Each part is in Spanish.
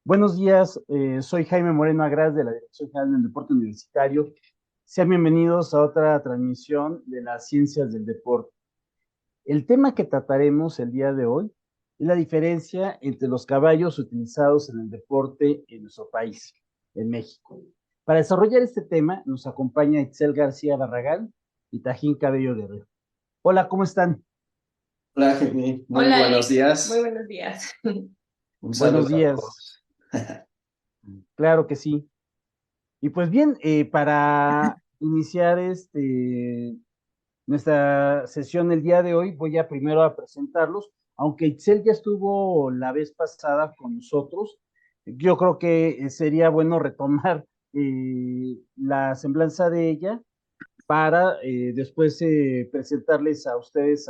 Buenos días, soy Jaime Moreno Agras de la Dirección General del Deporte Universitario. Sean bienvenidos a otra transmisión de las ciencias del deporte. El tema que trataremos el día de hoy es la diferencia entre los caballos utilizados en el deporte en nuestro país, en México. Para desarrollar este tema nos acompaña Itzel García Barragán y Tajín Cabello Guerrero. Hola, ¿cómo están? Hola, Jenny. Muy Hola buenos Alex, muy días. buenos días. Un Buenos saludo a días, todos. claro que sí. Y pues bien, para iniciar nuestra sesión el día de hoy, voy a primero a presentarlos, aunque Itzel ya estuvo la vez pasada con nosotros, yo creo que sería bueno retomar la semblanza de ella para después presentarles a ustedes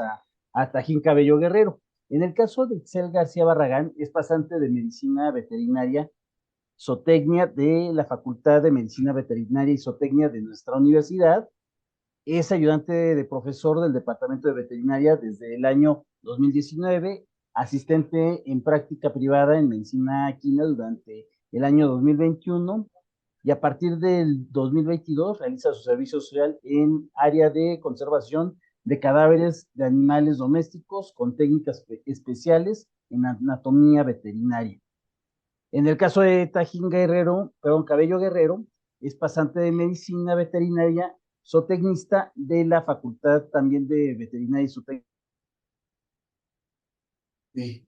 a Tajín Cabello Guerrero. En el caso de Itzel García Barragán, es pasante de medicina veterinaria zootecnia de la Facultad de Medicina Veterinaria y Zootecnia de nuestra universidad. Es ayudante de profesor del Departamento de Veterinaria desde el año 2019, asistente en práctica privada en medicina equina durante el año 2021 y a partir del 2022 realiza su servicio social en área de conservación de cadáveres de animales domésticos con técnicas especiales en anatomía veterinaria. En el caso de Tajín Guerrero, perdón, Cabello Guerrero, es pasante de medicina veterinaria, zootecnista de la Facultad también de Veterinaria y Zootecnia. Sí,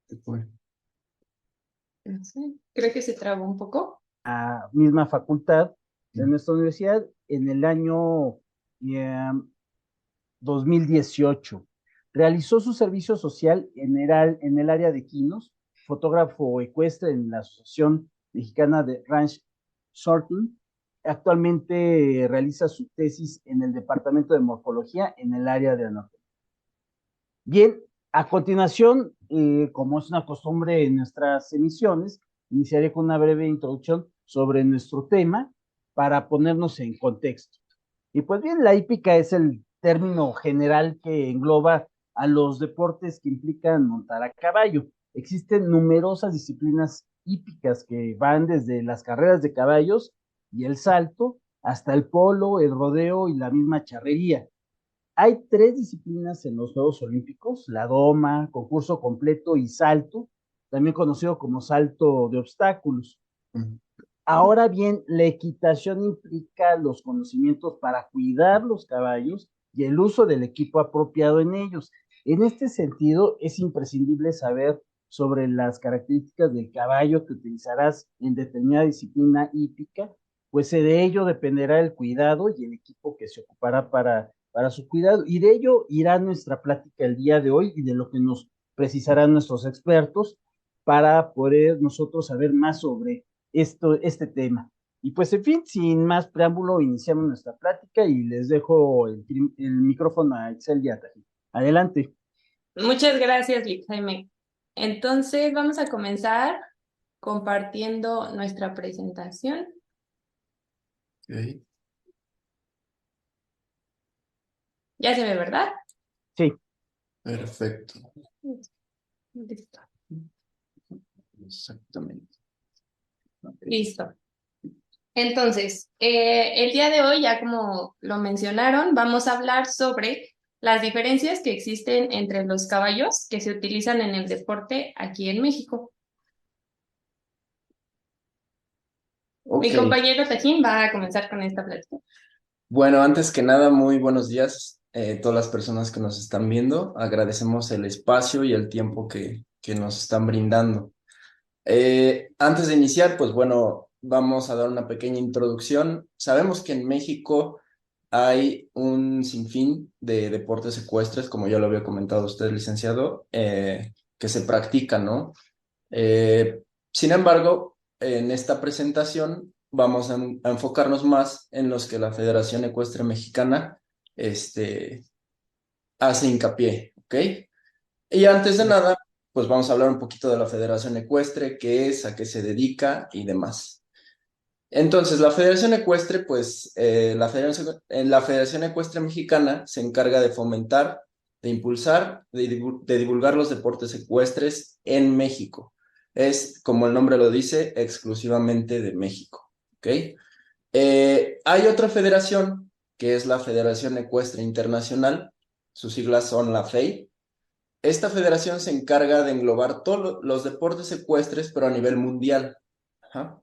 ¿qué fue? No sé, creo que se trabó un poco. La misma facultad de nuestra universidad en el año eh, 2018. Realizó su servicio social en el área de quinos, fotógrafo ecuestre en la Asociación Mexicana de Ranch Sorting. Actualmente realiza su tesis en el Departamento de Morfología en el área de anatomía. Bien, a continuación, como es una costumbre en nuestras emisiones, iniciaré con una breve introducción sobre nuestro tema para ponernos en contexto. Y pues bien, la hípica es el término general que engloba a los deportes que implican montar a caballo. Existen numerosas disciplinas hípicas que van desde las carreras de caballos y el salto hasta el polo, el rodeo y la misma charrería. Hay tres disciplinas en los Juegos Olímpicos: la doma, concurso completo y salto, también conocido como salto de obstáculos. Mm. Ahora bien, la equitación implica los conocimientos para cuidar los caballos y el uso del equipo apropiado en ellos. En este sentido, es imprescindible saber sobre las características del caballo que utilizarás en determinada disciplina hípica, pues de ello dependerá el cuidado y el equipo que se ocupará para su cuidado. Y de ello irá nuestra plática el día de hoy y de lo que nos precisarán nuestros expertos para poder nosotros saber más sobre este tema. Y pues, en fin, sin más preámbulo, iniciamos nuestra plática y les dejo el micrófono a Excel y a Taji. Adelante. Muchas gracias, Jaime. Entonces, vamos a comenzar compartiendo nuestra presentación. Ok, Ya se ve, ¿verdad? Sí, perfecto. Listo. Exactamente. Listo. Entonces, el día de hoy, ya como lo mencionaron, vamos a hablar sobre las diferencias que existen entre los caballos que se utilizan en el deporte aquí en México. Mi Ok. compañero Tajín va a comenzar con esta plática. Bueno, antes que nada, muy buenos días a todas las personas que nos están viendo. Agradecemos el espacio y el tiempo que nos están brindando. Antes de iniciar, pues bueno, vamos a dar una pequeña introducción. Sabemos que en México hay un sinfín de deportes ecuestres, como ya lo había comentado usted, licenciado, que se practican, ¿no? Sin embargo, en esta presentación vamos a enfocarnos más en los que la Federación Ecuestre Mexicana este, hace hincapié, ¿ok? Y antes de nada, pues vamos a hablar un poquito de la Federación Ecuestre, qué es, a qué se dedica y demás. Entonces, la Federación Ecuestre, pues la Federación Ecuestre Mexicana se encarga de fomentar de impulsar, de divulgar los deportes ecuestres en México. Es, como el nombre lo dice, exclusivamente de México. ¿Ok? Hay otra federación, que es la Federación Ecuestre Internacional. Sus siglas son la FEI. Esta federación se encarga de englobar todos los deportes ecuestres, pero a nivel mundial. Ajá.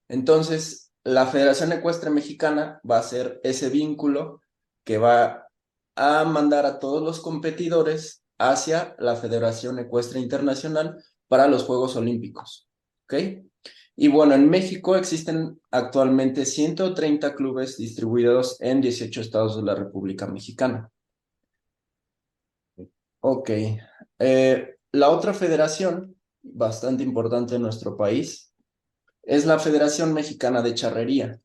Entonces, la Federación Ecuestre Mexicana va a ser ese vínculo que va a mandar a todos los competidores hacia la Federación Ecuestre Internacional para los Juegos Olímpicos. ¿Ok? Y bueno, en México existen actualmente 130 clubes distribuidos en 18 estados de la República Mexicana. Ok. La otra federación, bastante importante en nuestro país, es la Federación Mexicana de Charrería.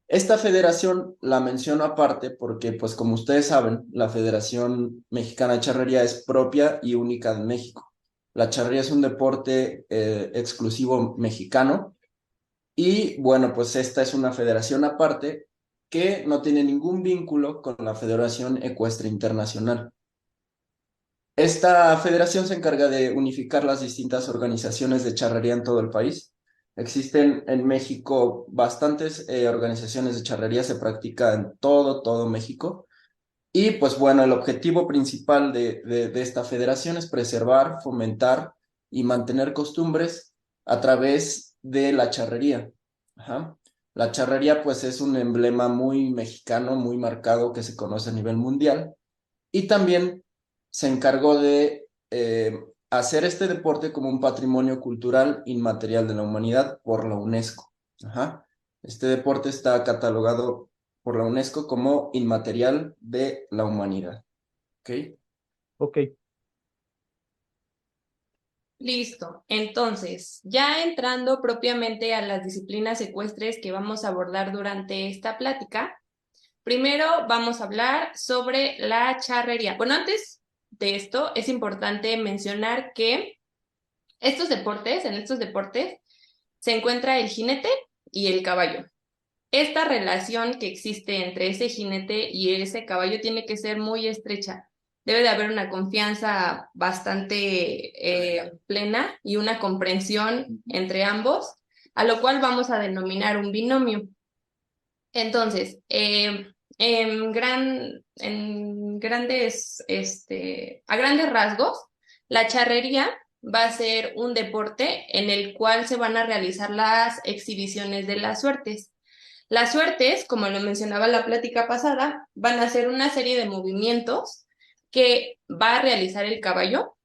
Esta federación la menciono aparte porque, pues como ustedes saben, la Federación Mexicana de Charrería es propia y única de México. La charrería es un deporte exclusivo mexicano y, bueno, pues esta es una federación aparte que no tiene ningún vínculo con la Federación Ecuestre Internacional. Esta federación se encarga de unificar las distintas organizaciones de charrería en todo el país. Existen en México bastantes organizaciones de charrería, se practica en todo México. Y pues bueno, el objetivo principal de esta federación es preservar, fomentar y mantener costumbres a través de la charrería. Ajá. La charrería pues es un emblema muy mexicano, muy marcado que se conoce a nivel mundial y también se encargó de hacer este deporte como un patrimonio cultural inmaterial de la humanidad por la UNESCO. Ajá. Este deporte está catalogado por la UNESCO como inmaterial de la humanidad. ¿Ok? Ok. Listo. Entonces, ya entrando propiamente a las disciplinas ecuestres que vamos a abordar durante esta plática, primero vamos a hablar sobre la charrería. Bueno, antes de esto es importante mencionar que en estos deportes, se encuentra el jinete y el caballo. Esta relación que existe entre ese jinete y ese caballo tiene que ser muy estrecha. Debe de haber una confianza bastante plena y una comprensión entre ambos, a lo cual vamos a denominar un binomio. Entonces, a grandes rasgos, la charrería va a ser un deporte en el cual se van a realizar las exhibiciones de las suertes. Las suertes, como lo mencionaba la plática pasada, van a ser una serie de movimientos que va a realizar el caballo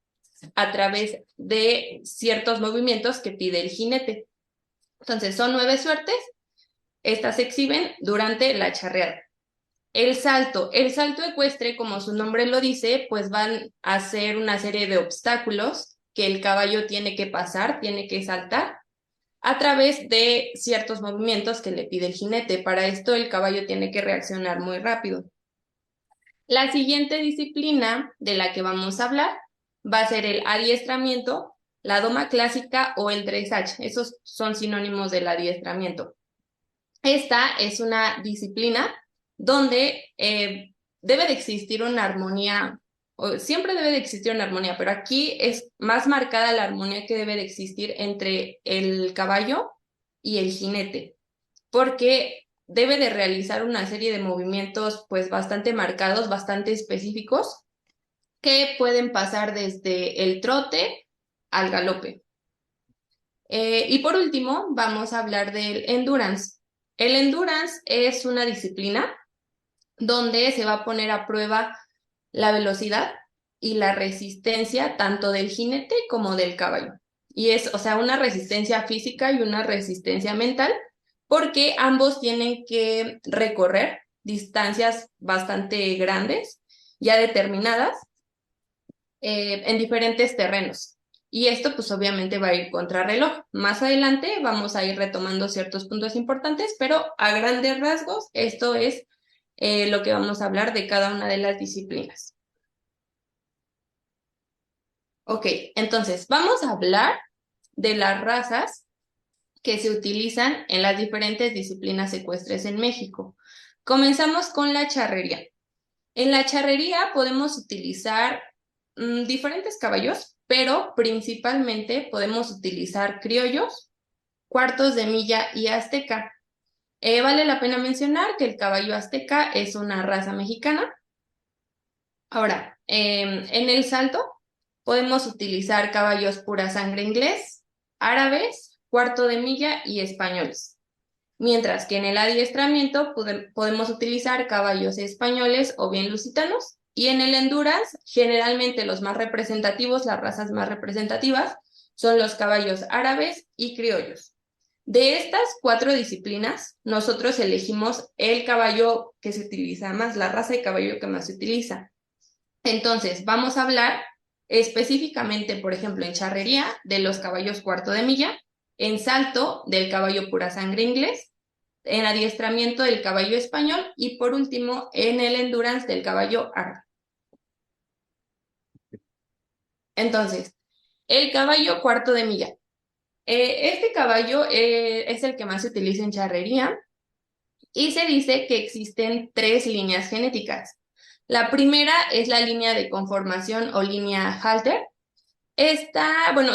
a través de ciertos movimientos que pide el jinete. Entonces, son 9 suertes. Estas se exhiben durante la charreada. El salto ecuestre, como su nombre lo dice, pues van a ser una serie de obstáculos que el caballo tiene que pasar, tiene que saltar a través de ciertos movimientos que le pide el jinete. Para esto el caballo tiene que reaccionar muy rápido. La siguiente disciplina de la que vamos a hablar va a ser el adiestramiento, la doma clásica o el dressage. Esos son sinónimos del adiestramiento. Esta es una disciplina donde debe de existir una armonía, o siempre debe de existir una armonía, pero aquí es más marcada la armonía que debe de existir entre el caballo y el jinete, porque debe de realizar una serie de movimientos pues bastante marcados, bastante específicos, que pueden pasar desde el trote al galope. Y por último, vamos a hablar del endurance. El endurance es una disciplina donde se va a poner a prueba la velocidad y la resistencia tanto del jinete como del caballo. Y es, o sea, una resistencia física y una resistencia mental, porque ambos tienen que recorrer distancias bastante grandes, ya determinadas, en diferentes terrenos. Y esto pues obviamente va a ir contrarreloj. Más adelante vamos a ir retomando ciertos puntos importantes, pero a grandes rasgos esto es lo que vamos a hablar de cada una de las disciplinas. Ok, entonces vamos a hablar de las razas que se utilizan en las diferentes disciplinas ecuestres en México. Comenzamos con la charrería. En la charrería podemos utilizar diferentes caballos, pero principalmente podemos utilizar criollos, cuartos de milla y azteca. Vale la pena mencionar que el caballo azteca es una raza mexicana. Ahora, en el salto podemos utilizar caballos pura sangre inglés, árabes, cuarto de milla y españoles. Mientras que en el adiestramiento podemos utilizar caballos españoles o bien lusitanos. Y en el endurance, generalmente los más representativos, las razas más representativas, son los caballos árabes y criollos. De estas 4 disciplinas, nosotros elegimos el caballo que se utiliza más, la raza de caballo que más se utiliza. Entonces, vamos a hablar específicamente, por ejemplo, en charrería, de los caballos cuarto de milla, en salto, del caballo pura sangre inglés, en adiestramiento, del caballo español, y por último, en el endurance, del caballo árabe. Entonces, el caballo cuarto de milla. Este caballo es el que más se utiliza en charrería y se dice que existen 3 líneas genéticas. La primera es la línea de conformación o línea halter.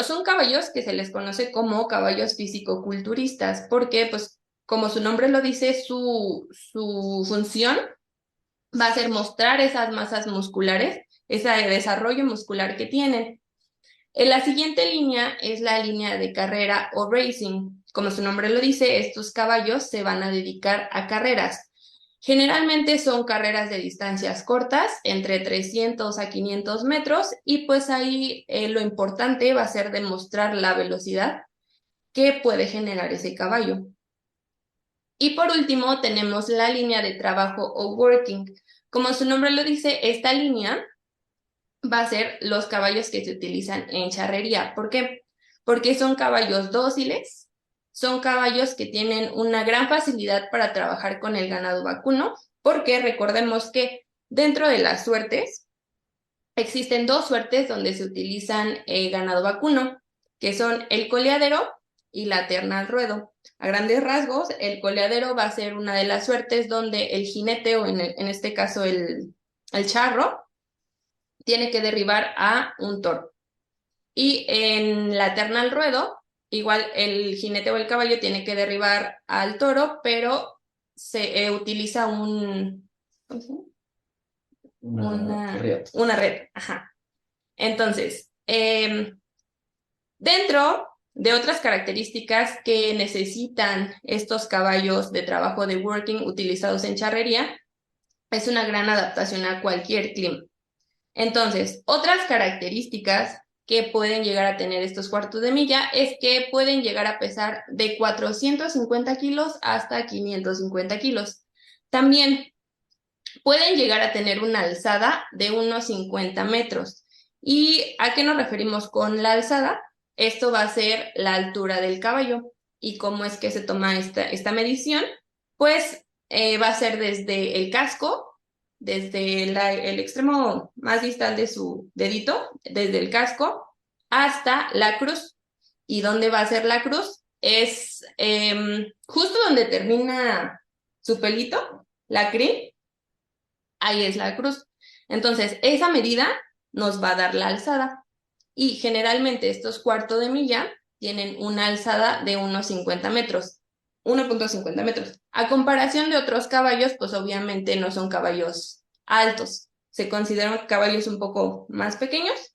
Son caballos que se les conoce como caballos físico-culturistas, porque, pues, como su nombre lo dice, su función va a ser mostrar esas masas musculares, ese desarrollo muscular que tienen. La siguiente línea es la línea de carrera o racing. Como su nombre lo dice, estos caballos se van a dedicar a carreras. Generalmente son carreras de distancias cortas, entre 300 a 500 metros, y pues ahí lo importante va a ser demostrar la velocidad que puede generar ese caballo. Y por último tenemos la línea de trabajo o working. Como su nombre lo dice, esta línea va a ser los caballos que se utilizan en charrería. ¿Por qué? Porque son caballos dóciles, son caballos que tienen una gran facilidad para trabajar con el ganado vacuno, porque recordemos que dentro de las suertes existen 2 suertes donde se utilizan ganado vacuno, que son el coleadero y la terna al ruedo. A grandes rasgos, el coleadero va a ser una de las suertes donde el jinete, o en este caso el charro, tiene que derribar a un toro. Y en la terna al ruedo, igual el jinete o el caballo tiene que derribar al toro, pero se utiliza Una red. una red. Ajá. Entonces, dentro de otras características que necesitan estos caballos de trabajo de working utilizados en charrería, es una gran adaptación a cualquier clima. Entonces, otras características que pueden llegar a tener estos cuartos de milla es que pueden llegar a pesar de 450 kilos hasta 550 kilos. También pueden llegar a tener una alzada de unos 50 metros. ¿Y a qué nos referimos con la alzada? Esto va a ser la altura del caballo. ¿Y cómo es que se toma esta medición? Pues va a ser desde el casco, desde el extremo más distal de su dedito, desde el casco, hasta la cruz. ¿Y dónde va a ser la cruz? Es justo donde termina su pelito, la crin, ahí es la cruz. Entonces, esa medida nos va a dar la alzada. Y generalmente estos cuartos de milla tienen una alzada de unos 50 metros, 1.50 metros. A comparación de otros caballos, pues obviamente no son caballos altos. Se consideran caballos un poco más pequeños,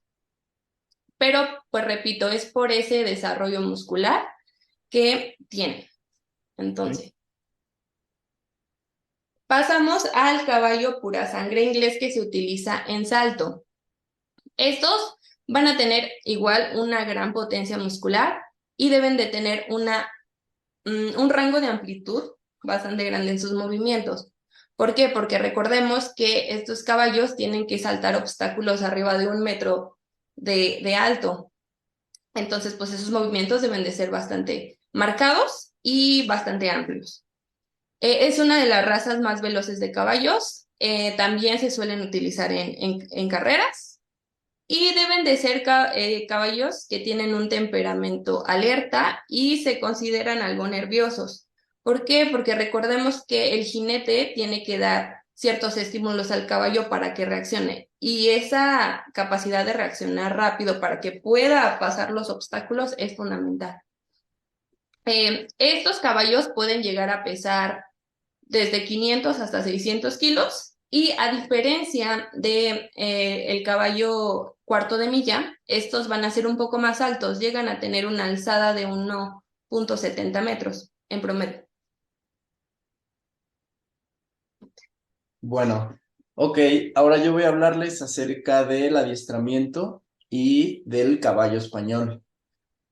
pero pues repito, es por ese desarrollo muscular que tienen. Entonces, pasamos al caballo pura sangre inglés que se utiliza en salto. Estos van a tener igual una gran potencia muscular y deben de tener un rango de amplitud bastante grande en sus movimientos. ¿Por qué? Porque recordemos que estos caballos tienen que saltar obstáculos arriba de 1 metro de alto. Entonces, pues esos movimientos deben de ser bastante marcados y bastante amplios. Es una de las razas más veloces de caballos. También se suelen utilizar en carreras. Y deben de ser caballos que tienen un temperamento alerta y se consideran algo nerviosos. ¿Por qué? Porque recordemos que el jinete tiene que dar ciertos estímulos al caballo para que reaccione. Y esa capacidad de reaccionar rápido para que pueda pasar los obstáculos es fundamental. Estos caballos pueden llegar a pesar desde 500 hasta 600 kilos y a diferencia de el caballo cuarto de milla, estos van a ser un poco más altos, llegan a tener una alzada de 1,70 metros en promedio. Bueno, ok, ahora yo voy a hablarles acerca del adiestramiento y del caballo español.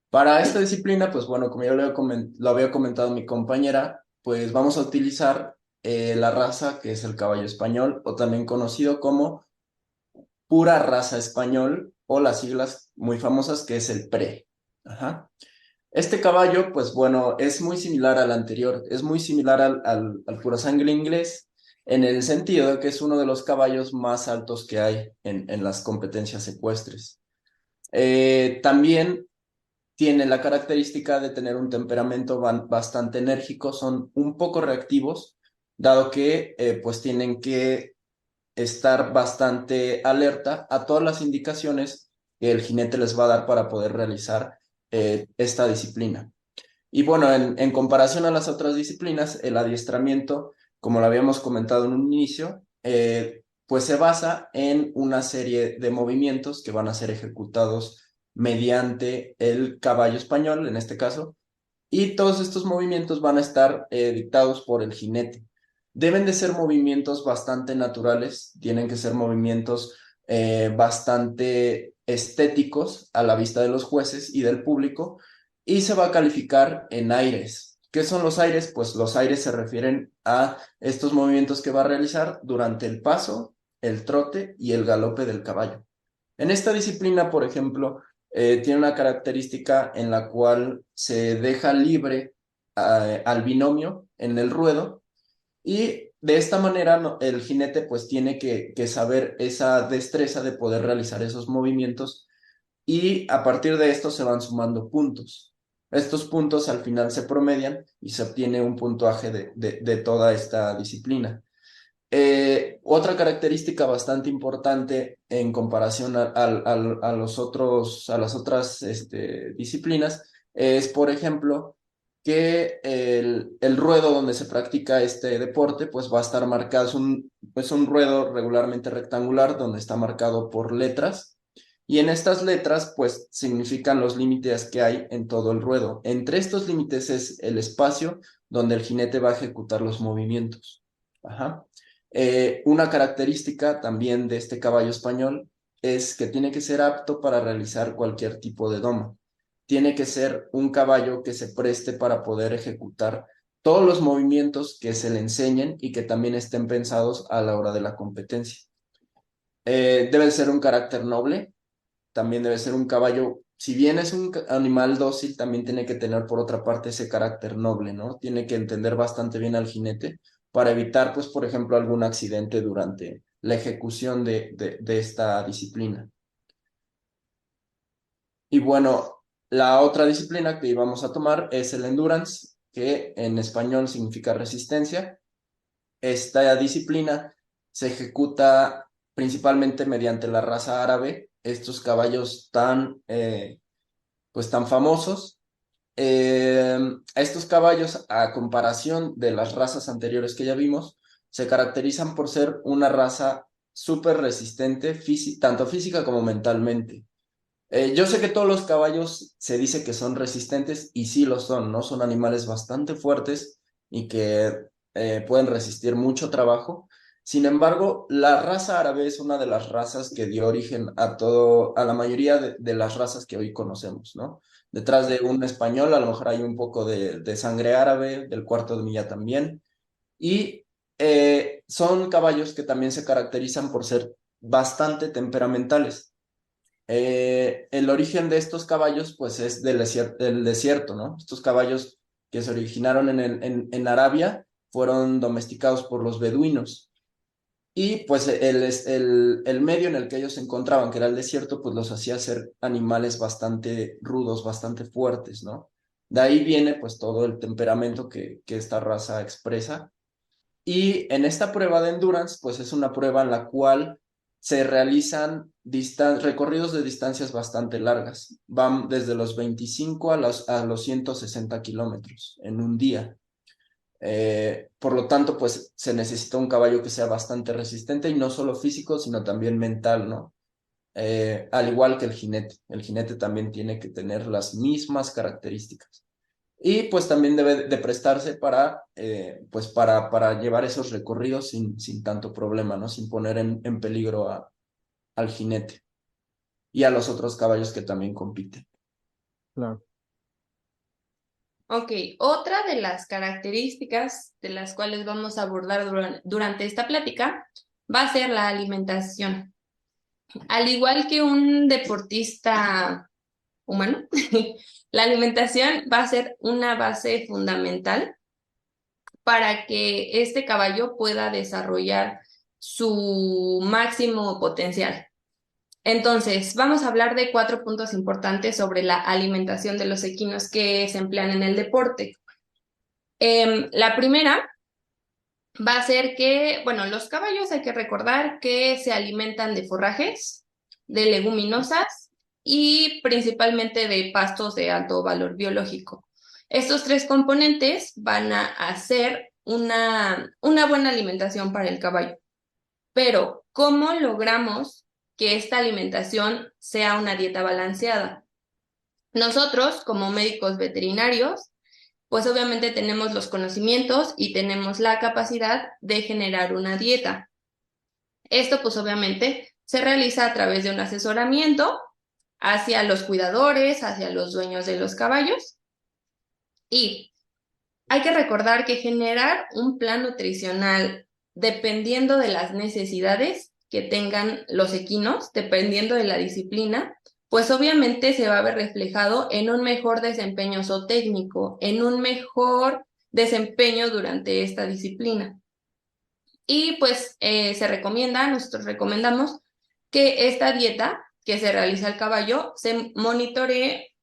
Para esta disciplina, pues bueno, como ya lo había comentado mi compañera, pues vamos a utilizar la raza que es el caballo español, o también conocido como pura raza español, o las siglas muy famosas que es el PRE. Ajá. Este caballo, pues bueno, es muy similar al anterior, es muy similar al pura sangre inglés, en el sentido de que es uno de los caballos más altos que hay en las competencias ecuestres. También tiene la característica de tener un temperamento bastante enérgico, son un poco reactivos, dado que pues tienen que estar bastante alerta a todas las indicaciones que el jinete les va a dar para poder realizar esta disciplina. Y bueno, en comparación a las otras disciplinas, el adiestramiento, como lo habíamos comentado en un inicio, pues se basa en una serie de movimientos que van a ser ejecutados mediante el caballo español, en este caso, y todos estos movimientos van a estar dictados por el jinete. Deben de ser movimientos bastante naturales, tienen que ser movimientos bastante estéticos a la vista de los jueces y del público, y se va a calificar en aires. ¿Qué son los aires? Pues los aires se refieren a estos movimientos que va a realizar durante el paso, el trote y el galope del caballo. En esta disciplina, por ejemplo, tiene una característica en la cual se deja libre al binomio en el ruedo, y de esta manera el jinete pues tiene que saber esa destreza de poder realizar esos movimientos, y a partir de esto se van sumando puntos. Estos puntos al final se promedian y se obtiene un puntuaje de toda esta disciplina. Otra característica bastante importante en comparación a las otras disciplinas es, por ejemplo, que el ruedo donde se practica este deporte pues va a estar marcado, es un ruedo regularmente rectangular donde está marcado por letras, y en estas letras pues significan los límites que hay en todo el ruedo. Entre estos límites es el espacio donde el jinete va a ejecutar los movimientos. Ajá. Una característica también de este caballo español es que tiene que ser apto para realizar cualquier tipo de doma. Tiene que ser un caballo que se preste para poder ejecutar todos los movimientos que se le enseñen y que también estén pensados a la hora de la competencia. Debe ser un carácter noble, también debe ser un caballo, si bien es un animal dócil, también tiene que tener por otra parte ese carácter noble, ¿no? Tiene que entender bastante bien al jinete para evitar, pues, por ejemplo, algún accidente durante la ejecución de esta disciplina. Y bueno, la otra disciplina que íbamos a tomar es el endurance, que en español significa resistencia. Esta disciplina se ejecuta principalmente mediante la raza árabe, estos caballos pues tan famosos. Estos caballos, a comparación de las razas anteriores que ya vimos, se caracterizan por ser una raza súper resistente, tanto física como mentalmente. Yo sé que todos los caballos se dice que son resistentes, y sí lo son, ¿no? Son animales bastante fuertes y que pueden resistir mucho trabajo. Sin embargo, la raza árabe es una de las razas que dio origen a la mayoría de las razas que hoy conocemos, ¿no? Detrás de un español a lo mejor hay un poco de sangre árabe, del cuarto de milla también, y son caballos que también se caracterizan por ser bastante temperamentales. El origen de estos caballos, pues, es del desierto, ¿no? Estos caballos que se originaron en Arabia fueron domesticados por los beduinos. Y pues el medio en el que ellos se encontraban, que era el desierto, pues los hacía ser animales bastante rudos, bastante fuertes, ¿no? De ahí viene pues todo el temperamento que esta raza expresa. Y en esta prueba de endurance, pues es una prueba en la cual se realizan recorridos de distancias bastante largas. Van desde los 25 a los 160 kilómetros en un día. Por lo tanto, pues se necesita un caballo que sea bastante resistente y no solo físico, sino también mental, ¿no? Al igual que el jinete. El jinete también tiene que tener las mismas características. Y pues también debe de prestarse pues para llevar esos recorridos sin tanto problema, ¿no? Sin poner en peligro al jinete y a los otros caballos que también compiten. Claro. Ok, otra de las características de las cuales vamos a abordar durante esta plática va a ser la alimentación. Al igual que un deportista humano, la alimentación va a ser una base fundamental para que este caballo pueda desarrollar su máximo potencial. Entonces, vamos a hablar de 4 puntos importantes sobre la alimentación de los equinos que se emplean en el deporte. La primera va a ser que, bueno, los caballos hay que recordar que se alimentan de forrajes, de leguminosas y principalmente de pastos de alto valor biológico. Estos 3 componentes van a hacer una buena alimentación para el caballo. Pero, ¿cómo logramos que esta alimentación sea una dieta balanceada? Nosotros, como médicos veterinarios, pues obviamente tenemos los conocimientos y tenemos la capacidad de generar una dieta. Esto pues obviamente se realiza a través de un asesoramiento hacia los cuidadores, hacia los dueños de los caballos. Y hay que recordar que generar un plan nutricional dependiendo de las necesidades que tengan los equinos, dependiendo de la disciplina, pues obviamente se va a ver reflejado en un mejor desempeño zootécnico, en un mejor desempeño durante esta disciplina. Y pues nosotros recomendamos que esta dieta que se realiza al caballo se monitoree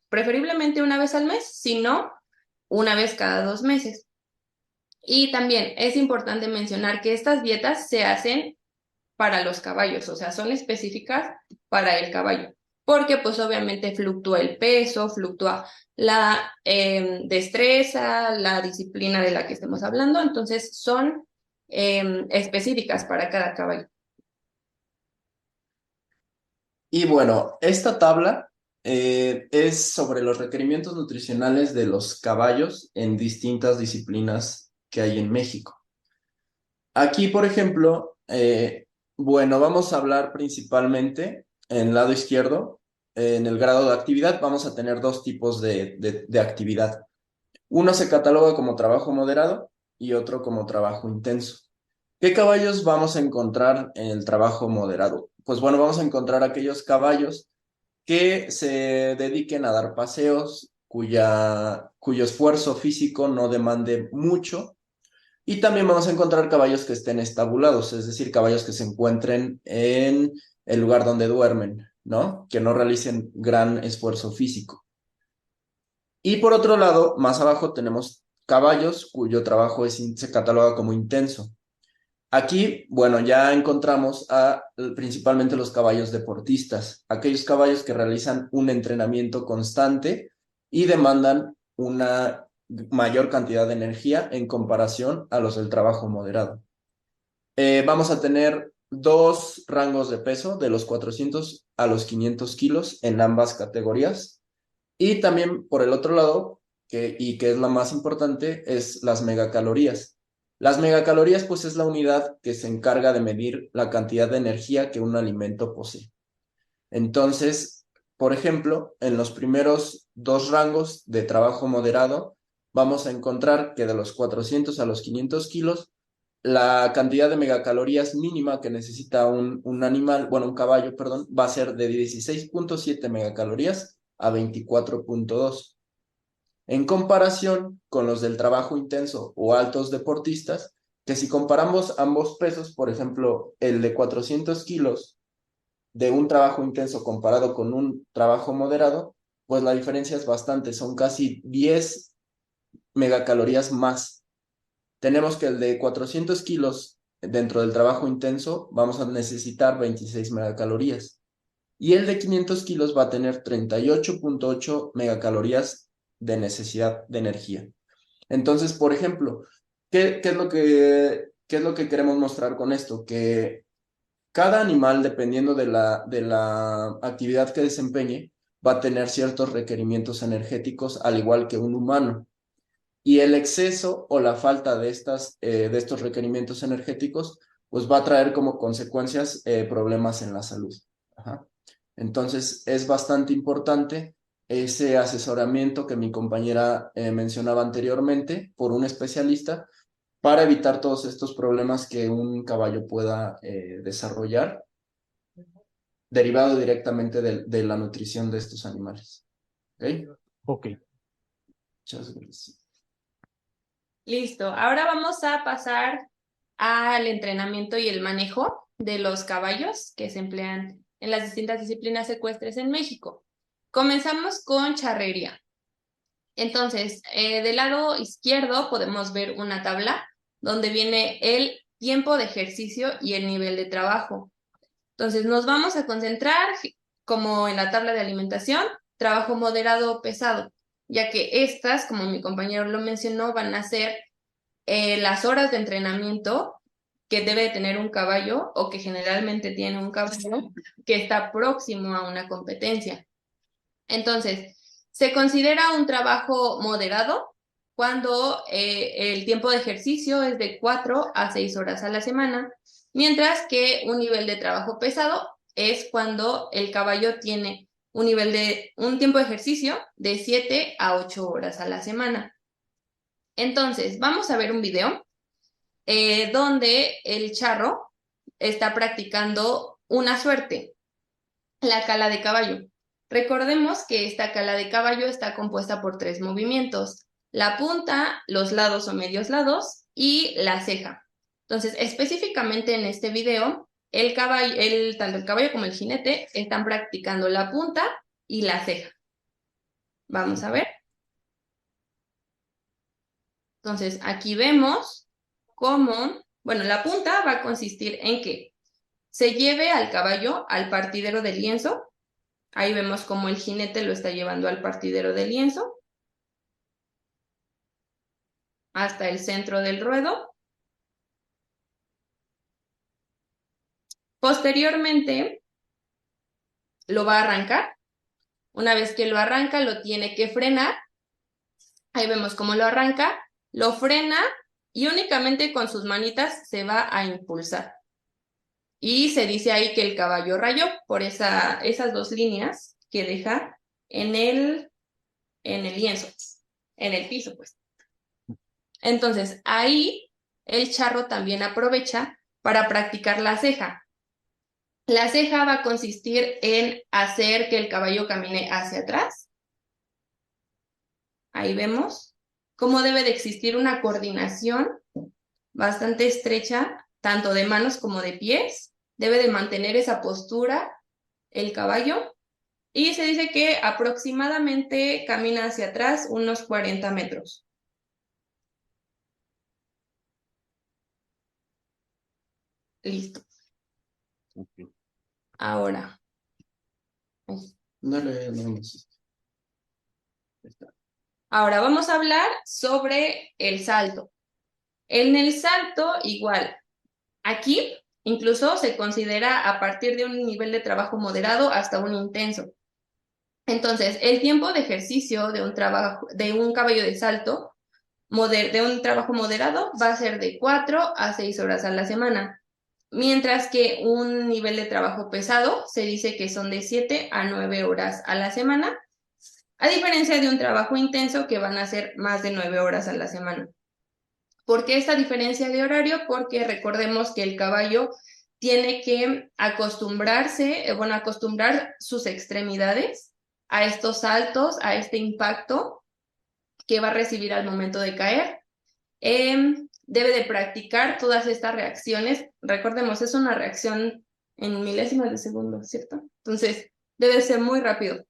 preferiblemente una vez al mes, si no, una vez cada 2 meses. Y también es importante mencionar que estas dietas se hacen para los caballos, o sea, son específicas para el caballo, porque pues obviamente fluctúa el peso, fluctúa la destreza, la disciplina de la que estemos hablando, entonces son específicas para cada caballo. Y bueno, esta tabla es sobre los requerimientos nutricionales de los caballos en distintas disciplinas que hay en México. Aquí, por ejemplo, bueno, vamos a hablar principalmente en el lado izquierdo, en el grado de actividad, vamos a tener dos tipos de actividad. Uno se cataloga como trabajo moderado y otro como trabajo intenso. ¿Qué caballos vamos a encontrar en el trabajo moderado? Pues bueno, vamos a encontrar aquellos caballos que se dediquen a dar paseos, cuyo esfuerzo físico no demande mucho. Y también vamos a encontrar caballos que estén estabulados, es decir, caballos que se encuentren en el lugar donde duermen, ¿no? Que no realicen gran esfuerzo físico. Y por otro lado, más abajo tenemos caballos cuyo trabajo se cataloga como intenso. Aquí, bueno, ya encontramos principalmente los caballos deportistas, aquellos caballos que realizan un entrenamiento constante y demandan una mayor cantidad de energía en comparación a los del trabajo moderado. Vamos a tener dos rangos de peso, de los 400 a los 500 kilos en ambas categorías. Y también por el otro lado, y que es la más importante, es las megacalorías. Las megacalorías, pues, es la unidad que se encarga de medir la cantidad de energía que un alimento posee. Entonces, por ejemplo, en los primeros dos rangos de trabajo moderado, vamos a encontrar que de los 400 a los 500 kilos, la cantidad de megacalorías mínima que necesita un animal, bueno, un caballo, perdón, va a ser de 16.7 megacalorías a 24.2. En comparación con los del trabajo intenso o altos deportistas, que si comparamos ambos pesos, por ejemplo, el de 400 kilos de un trabajo intenso comparado con un trabajo moderado, pues la diferencia es bastante, son casi 10 megacalorías más. tenemos que el de 400 kilos dentro del trabajo intenso vamos a necesitar 26 megacalorías y el de 500 kilos va a tener 38.8 megacalorías de necesidad de energía. Entonces, por ejemplo, ¿qué es lo que queremos mostrar con esto? Que cada animal, dependiendo de la actividad que desempeñe, va a tener ciertos requerimientos energéticos, al igual que un humano. Y el exceso o la falta de estos requerimientos energéticos, pues va a traer como consecuencias problemas en la salud. Ajá. Entonces, es bastante importante ese asesoramiento que mi compañera mencionaba anteriormente por un especialista para evitar todos estos problemas que un caballo pueda desarrollar derivado directamente de la nutrición de estos animales. ¿Ok? Ok. Muchas gracias. Listo. Ahora vamos a pasar al entrenamiento y el manejo de los caballos que se emplean en las distintas disciplinas ecuestres en México. Comenzamos con charrería. Entonces, del lado izquierdo podemos ver una tabla donde viene el tiempo de ejercicio y el nivel de trabajo. Entonces, nos vamos a concentrar, como en la tabla de alimentación, trabajo moderado o pesado, ya que estas, como mi compañero lo mencionó, van a ser las horas de entrenamiento que debe de tener un caballo o que generalmente tiene un caballo que está próximo a una competencia. Entonces, se considera un trabajo moderado cuando el tiempo de ejercicio es de 4 a 6 horas a la semana, mientras que un nivel de trabajo pesado es cuando el caballo tiene un tiempo de ejercicio de 7 a 8 horas a la semana. Entonces, vamos a ver un video donde el charro está practicando una suerte, la cala de caballo. Recordemos que esta cala de caballo está compuesta por 3 movimientos: la punta, los lados o medios lados y la ceja. Entonces, específicamente en este video, tanto el caballo como el jinete están practicando la punta y la ceja. Vamos a ver. Entonces, aquí vemos cómo, bueno, la punta va a consistir en que se lleve al caballo al partidero del lienzo. Ahí vemos cómo el jinete lo está llevando al partidero del lienzo hasta el centro del ruedo. Posteriormente, lo va a arrancar. Una vez que lo arranca, lo tiene que frenar. Ahí vemos cómo lo arranca, lo frena y únicamente con sus manitas se va a impulsar. Y se dice ahí que el caballo rayó por esas 2 líneas que deja en el lienzo, en el piso, pues. Entonces, ahí el charro también aprovecha para practicar la ceja. La ceja va a consistir en hacer que el caballo camine hacia atrás. Ahí vemos cómo debe de existir una coordinación bastante estrecha, tanto de manos como de pies. Debe de mantener esa postura el caballo. Y se dice que aproximadamente camina hacia atrás unos 40 metros. Listo. Okay. Ahora. Dale, no, no, Ahora vamos a hablar sobre el salto. En el salto, igual, aquí incluso se considera a partir de un nivel de trabajo moderado hasta un intenso. Entonces, el tiempo de ejercicio de un caballo de salto, de un trabajo moderado, va a ser de 4 a 6 horas a la semana, mientras que un nivel de trabajo pesado se dice que son de 7 a 9 horas a la semana, a diferencia de un trabajo intenso que van a ser más de 9 horas a la semana. ¿Por qué esta diferencia de horario? Porque recordemos que el caballo tiene que acostumbrar sus extremidades a estos saltos, a este impacto que va a recibir al momento de caer. Debe de practicar todas estas reacciones. Recordemos, es una reacción en milésimas de segundo, ¿cierto? Entonces, debe ser muy rápido.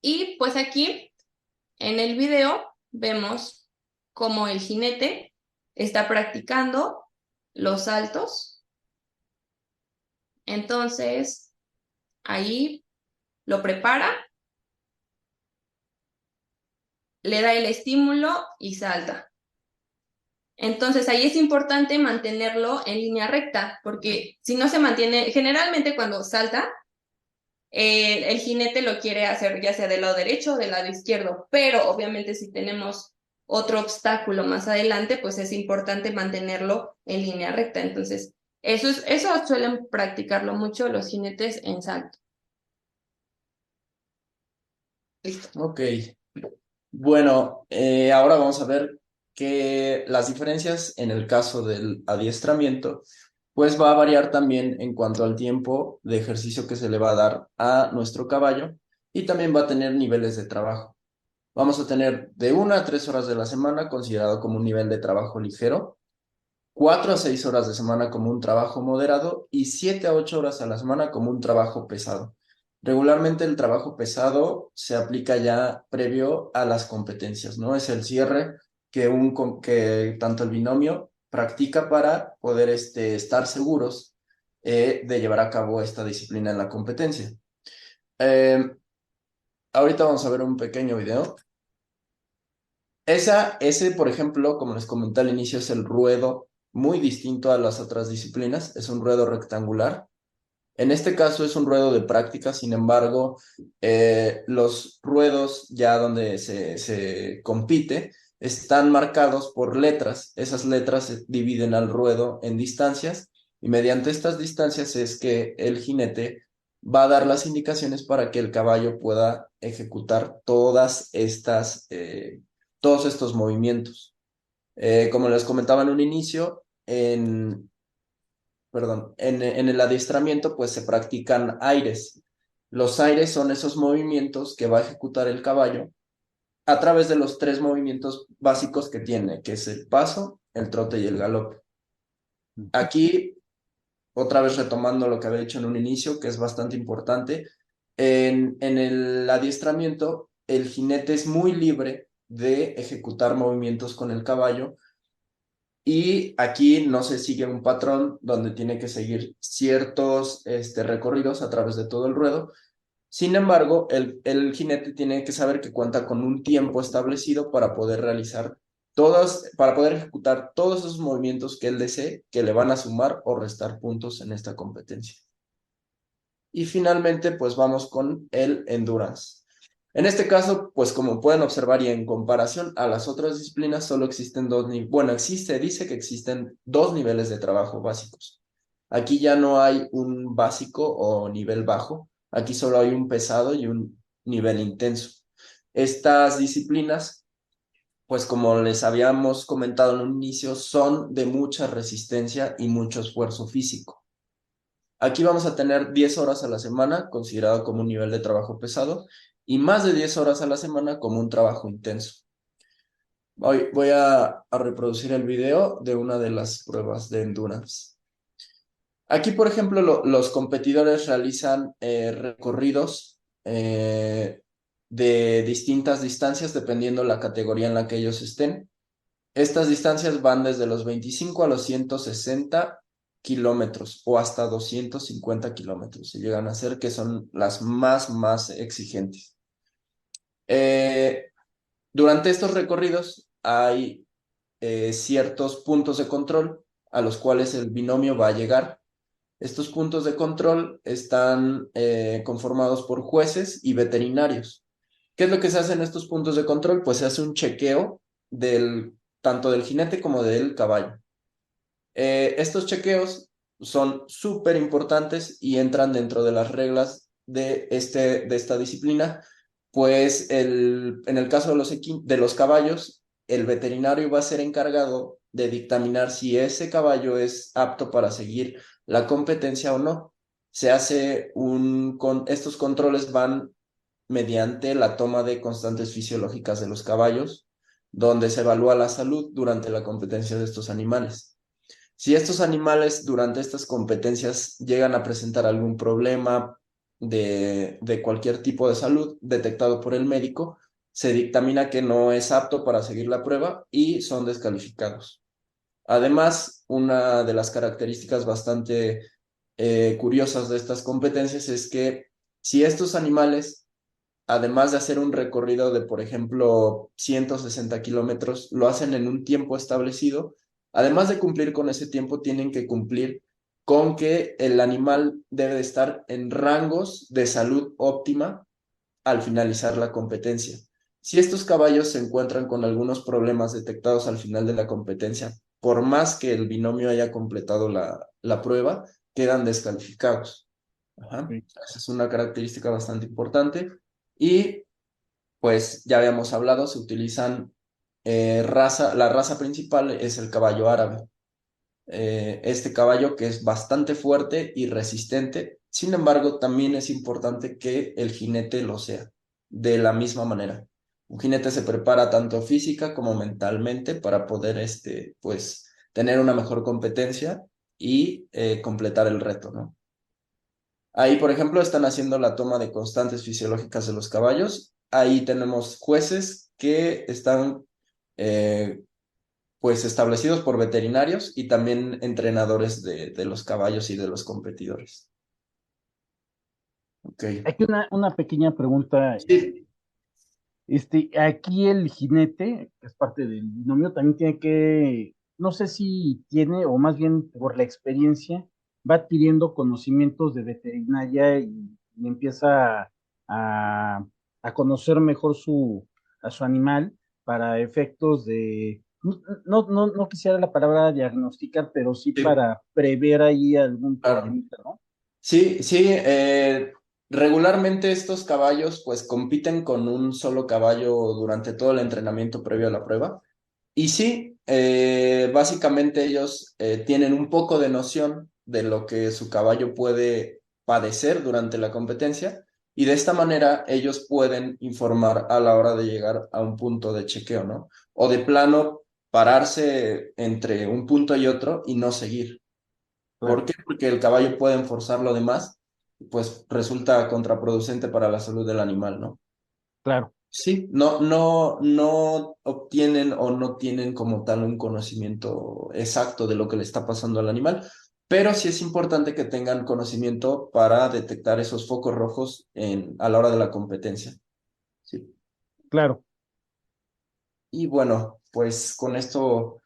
Y pues aquí, en el video, vemos cómo el jinete está practicando los saltos. Entonces, ahí lo prepara, le da el estímulo y salta. Entonces, ahí es importante mantenerlo en línea recta, porque si no se mantiene, generalmente cuando salta, el jinete lo quiere hacer ya sea del lado derecho o del lado izquierdo, pero obviamente si tenemos otro obstáculo más adelante, pues es importante mantenerlo en línea recta. Entonces, eso suelen practicarlo mucho los jinetes en salto. Listo. Ok. Bueno, ahora vamos a ver que las diferencias en el caso del adiestramiento, pues va a variar también en cuanto al tiempo de ejercicio que se le va a dar a nuestro caballo y también va a tener niveles de trabajo. Vamos a tener de 1 a 3 horas de la semana considerado como un nivel de trabajo ligero, 4 a 6 horas de semana como un trabajo moderado y 7 a 8 horas a la semana como un trabajo pesado. Regularmente el trabajo pesado se aplica ya previo a las competencias, ¿no? Es el cierre que tanto el binomio practica para poder estar seguros de llevar a cabo esta disciplina en la competencia. Eh, Ahorita vamos a ver un pequeño video. Ese, por ejemplo, como les comenté al inicio, es el ruedo muy distinto a las otras disciplinas. Es un ruedo rectangular. En este caso es un ruedo de práctica, sin embargo, los ruedos ya donde se compite están marcados por letras. Esas letras se dividen al ruedo en distancias y mediante estas distancias es que el jinete va a dar las indicaciones para que el caballo pueda ejecutar todos estos movimientos. Como les comentaba en un inicio, en el adiestramiento pues se practican aires. Los aires son esos movimientos que va a ejecutar el caballo a través de los 3 movimientos básicos que tiene, que es el paso, el trote y el galope. Aquí, otra vez retomando lo que había dicho en un inicio, que es bastante importante, en el adiestramiento el jinete es muy libre de ejecutar movimientos con el caballo y aquí no se sigue un patrón donde tiene que seguir ciertos recorridos a través de todo el ruedo. Sin embargo, el jinete tiene que saber que cuenta con un tiempo establecido para poder para poder ejecutar todos esos movimientos que él desee, que le van a sumar o restar puntos en esta competencia. Y finalmente, pues vamos con el endurance. En este caso, pues como pueden observar y en comparación a las otras disciplinas, solo existen dice que existen 2 niveles de trabajo básicos. Aquí ya no hay un básico o nivel bajo, aquí solo hay un pesado y un nivel intenso. Estas disciplinas, pues como les habíamos comentado en un inicio, son de mucha resistencia y mucho esfuerzo físico. Aquí vamos a tener 10 horas a la semana, considerado como un nivel de trabajo pesado, y más de 10 horas a la semana como un trabajo intenso. Voy a reproducir el video de una de las pruebas de endurance. Aquí, por ejemplo, los competidores realizan recorridos de distintas distancias dependiendo la categoría en la que ellos estén. Estas distancias van desde los 25 a los 160 kilómetros o hasta 250 kilómetros. Se llegan a hacer que son las más exigentes. Durante estos recorridos hay ciertos puntos de control a los cuales el binomio va a llegar. Estos puntos de control están conformados por jueces y veterinarios. ¿Qué es lo que se hace en estos puntos de control? Pues se hace un chequeo tanto del jinete como del caballo. Estos chequeos son súper importantes y entran dentro de las reglas de esta disciplina, pues en el caso de los caballos, el veterinario va a ser encargado de dictaminar si ese caballo es apto para seguir la competencia o no. Estos controles van mediante la toma de constantes fisiológicas de los caballos, donde se evalúa la salud durante la competencia de estos animales. Si estos animales durante estas competencias llegan a presentar algún problema de cualquier tipo de salud detectado por el médico, se dictamina que no es apto para seguir la prueba y son descalificados. Además, una de las características bastante curiosas de estas competencias es que si estos animales, además de hacer un recorrido de, por ejemplo, 160 kilómetros, lo hacen en un tiempo establecido, además de cumplir con ese tiempo, tienen que cumplir con que el animal debe de estar en rangos de salud óptima al finalizar la competencia. Si estos caballos se encuentran con algunos problemas detectados al final de la competencia, por más que el binomio haya completado la prueba, quedan descalificados. Ajá. Sí. Esa es una característica bastante importante. Y pues ya habíamos hablado, se utilizan la raza principal es el caballo árabe. Este caballo que es bastante fuerte y resistente. Sin embargo, también es importante que el jinete lo sea, de la misma manera. Un jinete se prepara tanto física como mentalmente para poder, pues, tener una mejor competencia y completar el reto, ¿no? Ahí, por ejemplo, están haciendo la toma de constantes fisiológicas de los caballos. Ahí tenemos jueces que están eh, pues establecidos por veterinarios y también entrenadores de los caballos y de los competidores. Ok. Aquí una pequeña pregunta. Sí, Aquí el jinete, que es parte del binomio, también tiene que, no sé si tiene, o más bien por la experiencia, va adquiriendo conocimientos de veterinaria y empieza a, a conocer mejor a su animal para efectos de, no quisiera la palabra diagnosticar, pero sí sí, para prever ahí algún claro. problemita, ¿no? Sí, sí, regularmente estos caballos pues compiten con un solo caballo durante todo el entrenamiento previo a la prueba. Y sí, básicamente ellos tienen un poco de noción de lo que su caballo puede padecer durante la competencia y de esta manera ellos pueden informar a la hora de llegar a un punto de chequeo, ¿no? O de plano pararse entre un punto y otro y no seguir. ¿Por Claro, qué? Porque el caballo puede enforzar lo demás, pues resulta contraproducente para la salud del animal, ¿no? claro. Sí, no obtienen o no tienen como tal un conocimiento exacto de lo que le está pasando al animal, pero sí es importante que tengan conocimiento para detectar esos focos rojos a la hora de la competencia. Sí. Claro. Y bueno, pues con esto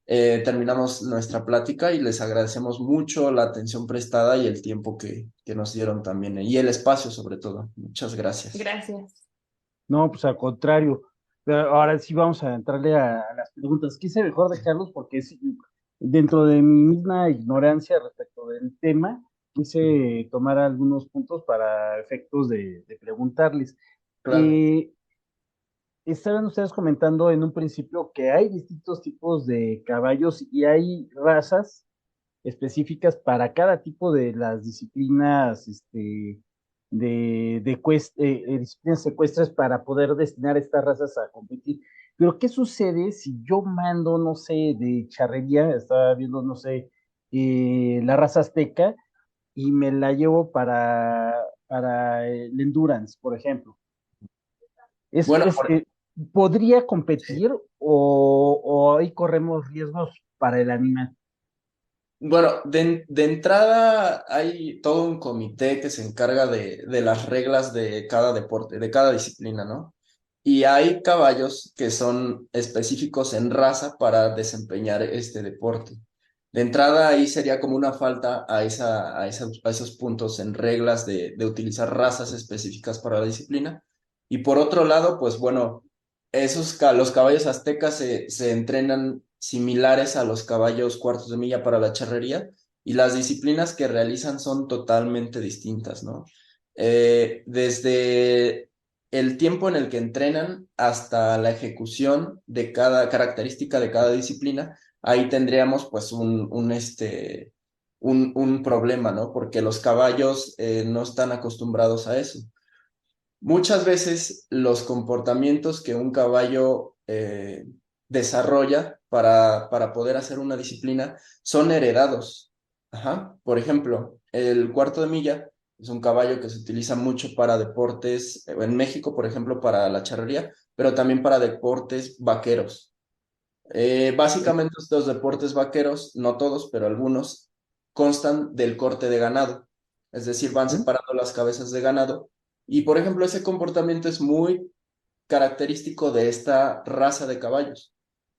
terminamos nuestra plática y les agradecemos mucho la atención prestada y el tiempo que nos dieron también, y el espacio sobre todo. Muchas gracias. Gracias. No, pues al contrario. Pero ahora sí vamos a entrarle a las preguntas. Quise mejor dejarlos porque dentro de mi misma ignorancia respecto del tema, quise tomar algunos puntos para efectos de preguntarles. Claro. Eh, Estaban ustedes comentando en un principio que hay distintos tipos de caballos y hay razas específicas para cada tipo de las disciplinas, disciplinas secuestres para poder destinar estas razas a competir. Pero, ¿qué sucede si yo mando, no sé, de charrería, estaba viendo, no sé, la raza azteca y me la llevo para el endurance, por ejemplo? Es, Bueno, es, eh, ¿Podría competir o ahí corremos riesgos para el animal? bueno, de entrada hay todo un comité que se encarga de las reglas de cada deporte, de cada disciplina, ¿no? Y hay caballos que son específicos en raza para desempeñar este deporte. De entrada ahí sería como una falta a esos puntos en reglas de utilizar razas específicas para la disciplina. Y por otro lado, pues bueno, los caballos aztecas se entrenan similares a los caballos cuartos de milla para la charrería y las disciplinas que realizan son totalmente distintas, ¿no? Desde el tiempo en el que entrenan hasta la ejecución de cada característica de cada disciplina, ahí tendríamos pues un problema, ¿no? Porque los caballos no están acostumbrados a eso. Muchas veces los comportamientos que un caballo desarrolla para poder hacer una disciplina son heredados. Ajá. Por ejemplo, el cuarto de milla es un caballo que se utiliza mucho para deportes, en México, por ejemplo, para la charrería, pero también para deportes vaqueros. Básicamente estos deportes vaqueros, no todos, pero algunos, constan del corte de ganado. Es decir, van ¿Sí? separando las cabezas de ganado. Y por ejemplo, ese comportamiento es muy característico de esta raza de caballos,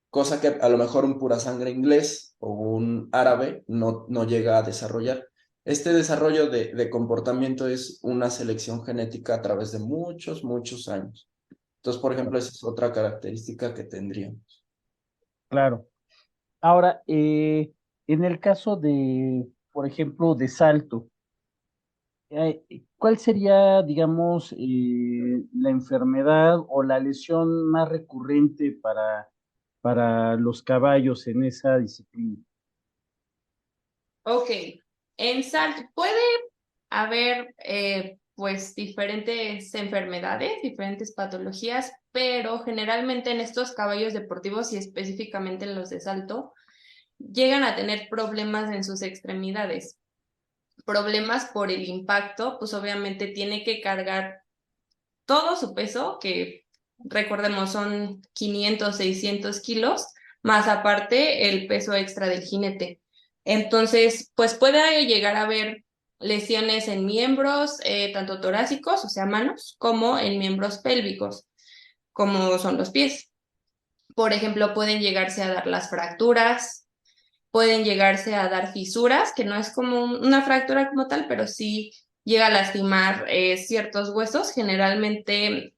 cosa que a lo mejor un pura sangre inglés o un árabe no llega a desarrollar. Este desarrollo de comportamiento es una selección genética a través de muchos, muchos años. Entonces, por ejemplo, esa es otra característica que tendríamos. Claro. Ahora, en el caso de, por ejemplo, de salto, ¿cuál sería, digamos, la enfermedad o la lesión más recurrente para los caballos en esa disciplina? Ok, en salto puede haber pues diferentes enfermedades, diferentes patologías, pero generalmente en estos caballos deportivos y específicamente en los de salto, llegan a tener problemas en sus extremidades, problemas por el impacto, pues obviamente tiene que cargar todo su peso, que recordemos son 500, 600 kilos, más aparte el peso extra del jinete. Entonces, pues puede llegar a haber lesiones en miembros, tanto torácicos, o sea, manos, como en miembros pélvicos, como son los pies. Por ejemplo, pueden llegarse a dar las fracturas, pueden llegarse a dar fisuras, que no es como una fractura como tal, pero sí llega a lastimar ciertos huesos, generalmente,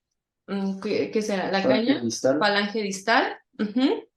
¿qué será? La Falange caña, distal. falange distal. Ujú.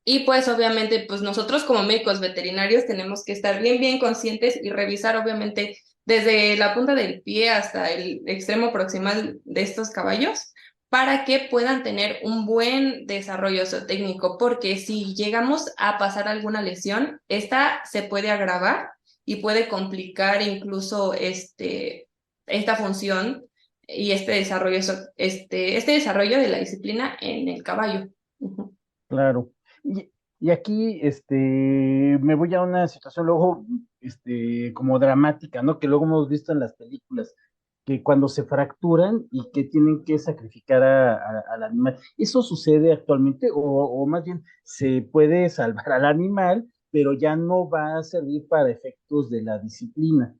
Y pues obviamente, pues nosotros como médicos veterinarios tenemos que estar bien, bien conscientes y revisar obviamente desde la punta del pie hasta el extremo proximal de estos caballos para que puedan tener un buen desarrollo zootécnico, porque si llegamos a pasar alguna lesión, esta se puede agravar y puede complicar incluso esta función y este desarrollo, este desarrollo de la disciplina en el caballo. Ujú. Claro. Y aquí, me voy a una situación luego, como dramática, ¿no? Que luego hemos visto en las películas, que cuando se fracturan y que tienen que sacrificar al animal. ¿Eso sucede actualmente? O más bien, se puede salvar al animal, pero ya no va a servir para efectos de la disciplina.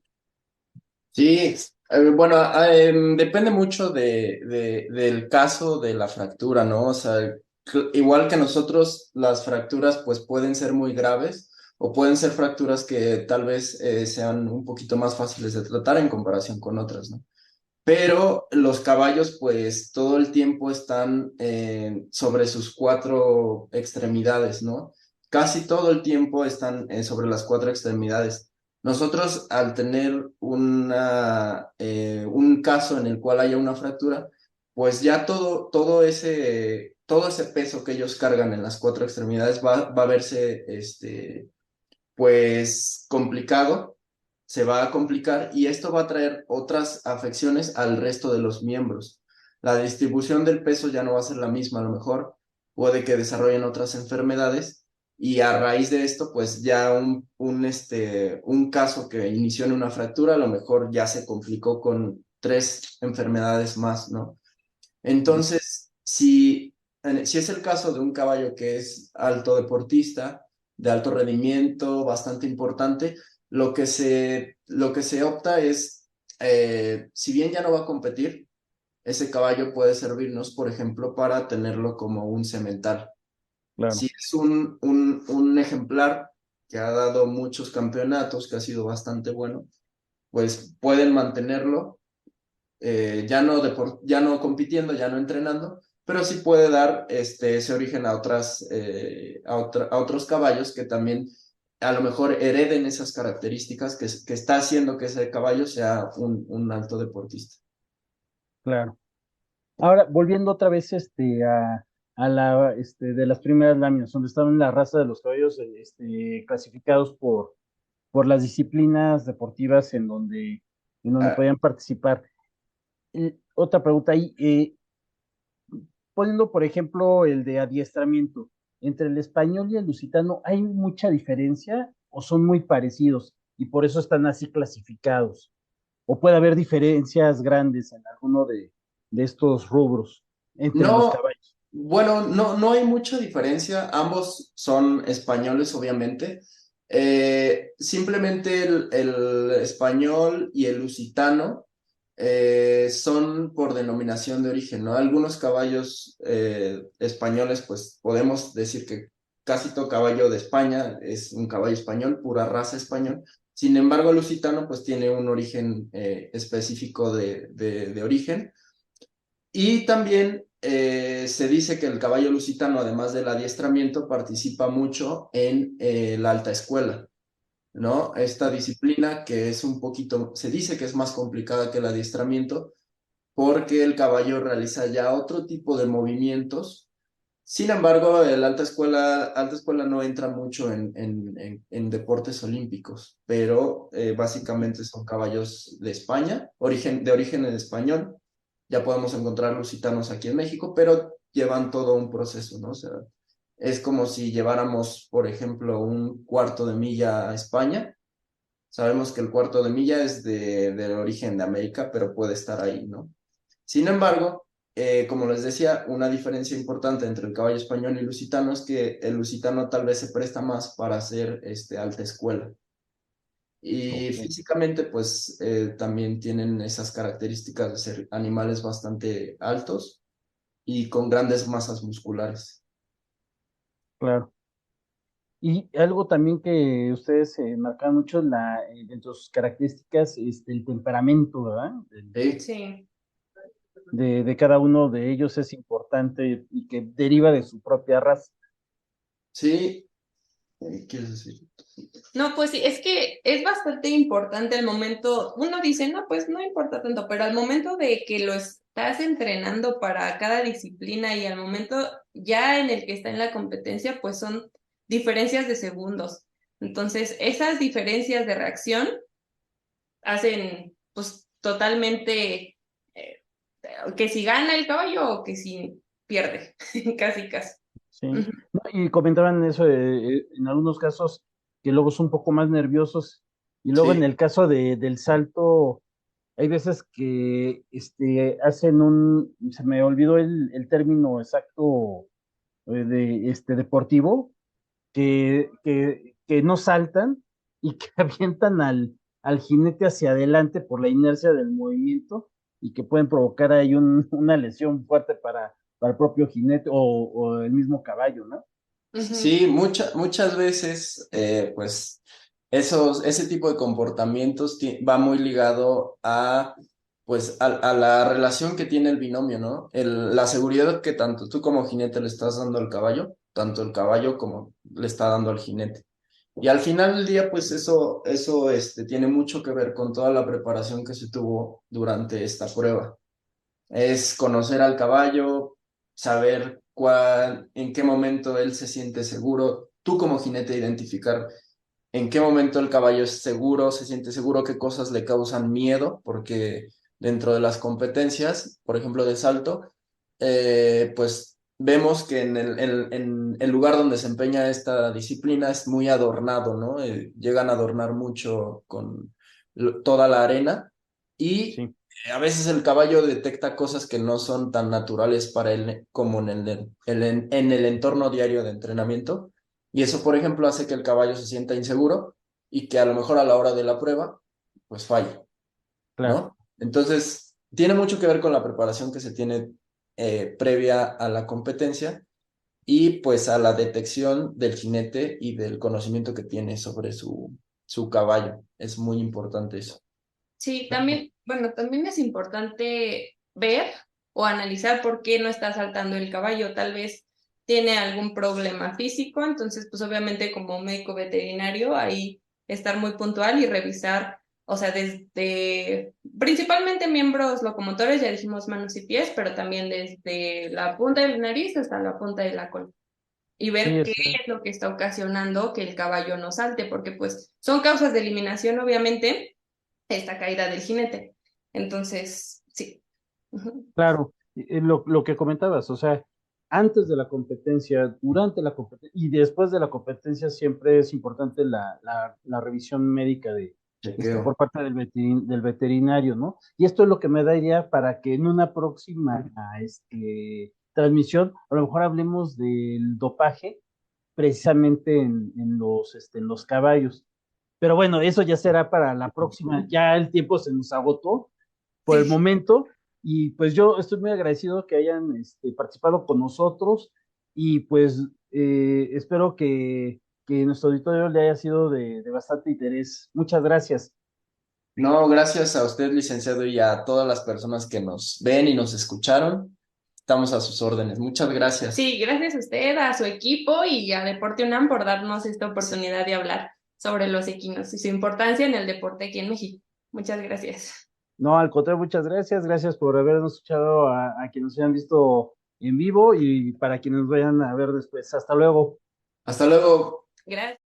Sí, bueno, depende mucho del caso de la fractura, ¿no? O sea, igual que nosotros, las fracturas pues pueden ser muy graves o pueden ser fracturas que tal vez sean un poquito más fáciles de tratar en comparación con otras, ¿no? Pero los caballos pues todo el tiempo están sobre sus cuatro extremidades, ¿no? Casi todo el tiempo están sobre las cuatro extremidades. Nosotros, al tener un caso en el cual haya una fractura, pues ya todo ese peso que ellos cargan en las cuatro extremidades va a verse, pues, complicado, se va a complicar y esto va a traer otras afecciones al resto de los miembros. La distribución del peso ya no va a ser la misma, a lo mejor puede que desarrollen otras enfermedades y a raíz de esto, pues ya un caso que inició en una fractura, a lo mejor ya se complicó con tres enfermedades más, ¿no? Entonces, si es el caso de un caballo que es alto deportista, de alto rendimiento, bastante importante, lo que se opta es, si bien ya no va a competir, ese caballo puede servirnos, por ejemplo, para tenerlo como un semental. Si Claro. es un ejemplar que ha dado muchos campeonatos, que ha sido bastante bueno, pues pueden mantenerlo ya no compitiendo, ya no entrenando, pero sí puede dar ese origen a otros caballos que también a lo mejor hereden esas características que está haciendo que ese caballo sea un alto deportista. Claro. Ahora, volviendo otra vez de las primeras láminas, donde estaban la raza de los caballos clasificados por las disciplinas deportivas en donde Ah, podían participar. Otra pregunta ahí, poniendo por ejemplo el de adiestramiento, entre el español y el lusitano, ¿hay mucha diferencia o son muy parecidos y por eso están así clasificados? ¿O puede haber diferencias grandes en alguno de estos rubros entre los no, caballos? Bueno, no hay mucha diferencia. Ambos son españoles, obviamente. Simplemente el español y el lusitano son por denominación de origen, ¿no? Algunos caballos españoles, pues podemos decir que casi todo caballo de España es un caballo español, pura raza español. Sin embargo, el lusitano, pues tiene un origen específico de origen. Y también se dice que el caballo lusitano, además del adiestramiento, participa mucho en la alta escuela, ¿no? Esta disciplina que es un poquito, se dice que es más complicada que el adiestramiento porque el caballo realiza ya otro tipo de movimientos. Sin embargo, el alta escuela no entra mucho en deportes olímpicos, pero básicamente son caballos de España, de origen en español. Ya podemos encontrar lusitanos aquí en México, pero llevan todo un proceso, ¿no? O sea, es como si lleváramos, por ejemplo, un cuarto de milla a España. Sabemos que el cuarto de milla es de origen de América, pero puede estar ahí, ¿no? Sin embargo, como les decía, una diferencia importante entre el caballo español y lusitano es que el lusitano tal vez se presta más para hacer alta escuela. Y Ok, físicamente, pues también tienen esas características de ser animales bastante altos y con grandes masas musculares. claro. Y algo también que ustedes marcan mucho dentro de sus características, el temperamento, ¿verdad? Sí, Sí. De cada uno de ellos es importante y que deriva de su propia raza. sí, ¿quieres decir? No, pues sí, es que es bastante importante el momento, uno dice, no, pues no importa tanto, pero al momento de que lo estás entrenando para cada disciplina y al momento ya en el que está en la competencia, pues son diferencias de segundos. Entonces, esas diferencias de reacción hacen pues totalmente eh, que si gana el caballo o que si pierde, casi casi. Sí. Ujú. No, y comentaban eso en algunos casos que luego son un poco más nerviosos. Y luego en Sí, el caso del salto, hay veces que hacen se me olvidó el término exacto deportivo, que no saltan y que avientan al jinete hacia adelante por la inercia del movimiento y que pueden provocar ahí una lesión fuerte para el propio jinete o el mismo caballo, ¿no? Ujú. sí, muchas veces, pues, ese tipo de comportamientos va muy ligado a, pues, a la relación que tiene el binomio, ¿no? La seguridad que tanto tú como jinete le estás dando al caballo, tanto el caballo como le está dando al jinete. Y al final del día, pues, eso, tiene mucho que ver con toda la preparación que se tuvo durante esta prueba. Es conocer al caballo, saber en qué momento él se siente seguro, tú como jinete identificar en qué momento el caballo es seguro, se siente seguro, qué cosas le causan miedo, porque dentro de las competencias, por ejemplo, de salto, pues vemos que en el lugar donde se empeña esta disciplina es muy adornado, ¿no? Llegan a adornar mucho con toda la arena y Sí, a veces el caballo detecta cosas que no son tan naturales para él como en el entorno diario de entrenamiento. Y eso, por ejemplo, hace que el caballo se sienta inseguro y que a lo mejor a la hora de la prueba, pues falle, claro. ¿no? Entonces, tiene mucho que ver con la preparación que se tiene previa a la competencia y pues a la detección del jinete y del conocimiento que tiene sobre su caballo. Es muy importante eso. Sí, también, bueno, también es importante ver o analizar por qué no está saltando el caballo. Tal vez tiene algún problema físico, entonces, pues obviamente como médico veterinario, ahí estar muy puntual y revisar, o sea, desde principalmente miembros locomotores, ya dijimos manos y pies, pero también desde la punta de la nariz hasta la punta de la cola. Y Sí, ver qué es lo que está ocasionando que el caballo no salte, porque pues son causas de eliminación, obviamente esta caída del jinete. Entonces, sí. Ujú. claro. Lo que comentabas, o sea, antes de la competencia, durante la competencia y después de la competencia siempre es importante la revisión médica por Chequeo. parte del veterinario, ¿no? Y esto es lo que me da idea para que en una próxima transmisión, a lo mejor hablemos del dopaje precisamente en los caballos. Pero bueno, eso ya será para la próxima. Ya el tiempo se nos agotó por el Sí, momento y pues yo estoy muy agradecido que hayan participado con nosotros y pues espero que nuestro auditorio le haya sido de bastante interés. Muchas gracias. No, gracias a usted, licenciado, y a todas las personas que nos ven y nos escucharon. Estamos a sus órdenes. Muchas gracias. sí, gracias a usted, a su equipo y a Deporte UNAM por darnos esta oportunidad de hablar sobre los equinos y su importancia en el deporte aquí en México. Muchas gracias. No, al contrario, muchas gracias. Gracias por habernos escuchado a quienes nos hayan visto en vivo y para quienes nos vayan a ver después. Hasta luego. Hasta luego. Gracias.